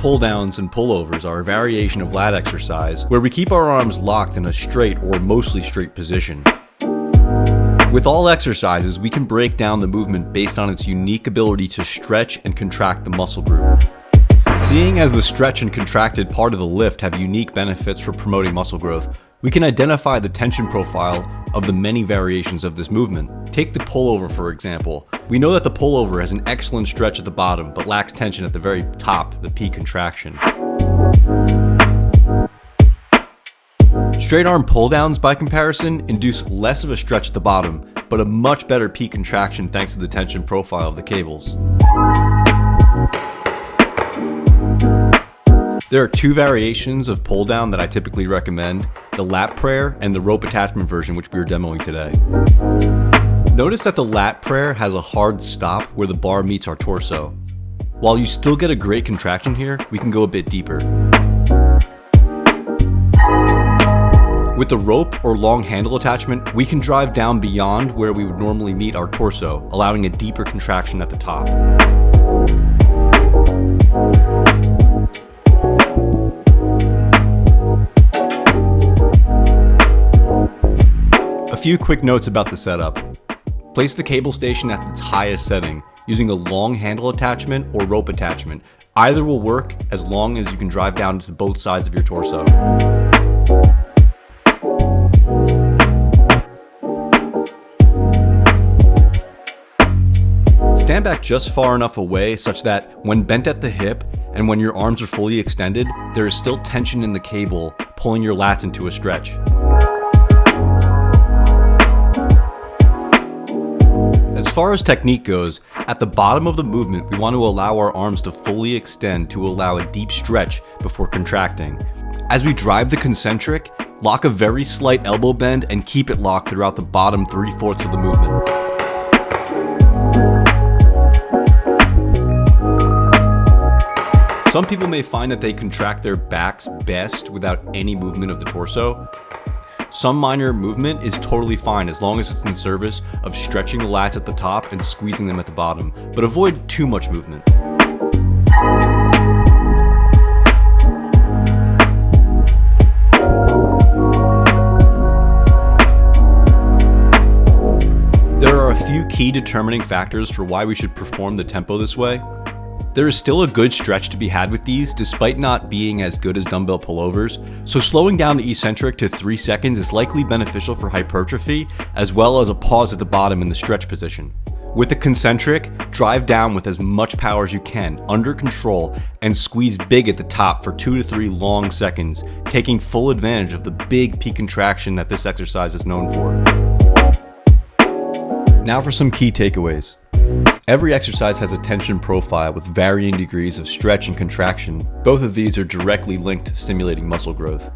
pull downs and pullovers are a variation of lat exercise where we keep our arms locked in a straight or mostly straight position. With all exercises, we can break down the movement based on its unique ability to stretch and contract the muscle group. Seeing as the stretch and contracted part of the lift have unique benefits for promoting muscle growth, we can identify the tension profile of the many variations of this movement. Take the pullover for example. We know that the pullover has an excellent stretch at the bottom but lacks tension at the very top, the peak contraction. Straight arm pull downs, by comparison, induce less of a stretch at the bottom, but a much better peak contraction thanks to the tension profile of the cables. There are two variations of pull down that I typically recommend, the lat prayer and the rope attachment version, which we are demoing today. Notice that the lat prayer has a hard stop where the bar meets our torso. While you still get a great contraction here, we can go a bit deeper. With the rope or long handle attachment, we can drive down beyond where we would normally meet our torso, allowing a deeper contraction at the top. A few quick notes about the setup. Place the cable station at its highest setting, using a long handle attachment or rope attachment. Either will work as long as you can drive down to both sides of your torso. Stand back just far enough away such that when bent at the hip and when your arms are fully extended, there is still tension in the cable pulling your lats into a stretch. As far as technique goes, at the bottom of the movement, we want to allow our arms to fully extend to allow a deep stretch before contracting. As we drive the concentric, lock a very slight elbow bend and keep it locked throughout the bottom 3/4 of the movement. Some people may find that they contract their backs best without any movement of the torso. Some minor movement is totally fine as long as it's in service of stretching the lats at the top and squeezing them at the bottom, but avoid too much movement. There are a few key determining factors for why we should perform the tempo this way. There is still a good stretch to be had with these, despite not being as good as dumbbell pullovers, so slowing down the eccentric to 3 seconds is likely beneficial for hypertrophy, as well as a pause at the bottom in the stretch position. With the concentric, drive down with as much power as you can, under control, and squeeze big at the top for 2 to 3 long seconds, taking full advantage of the big peak contraction that this exercise is known for. Now for some key takeaways. Every exercise has a tension profile with varying degrees of stretch and contraction. Both of these are directly linked to stimulating muscle growth.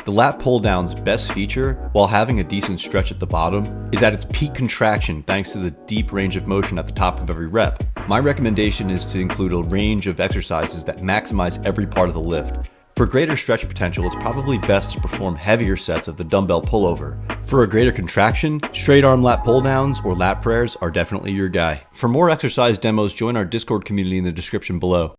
The lat pull down's best feature, while having a decent stretch at the bottom, is at its peak contraction thanks to the deep range of motion at the top of every rep. My recommendation is to include a range of exercises that maximize every part of the lift. For greater stretch potential, it's probably best to perform heavier sets of the dumbbell pullover. For a greater contraction, straight arm lat pull downs or lat prayers are definitely your guy. For more exercise demos, join our Discord community in the description below.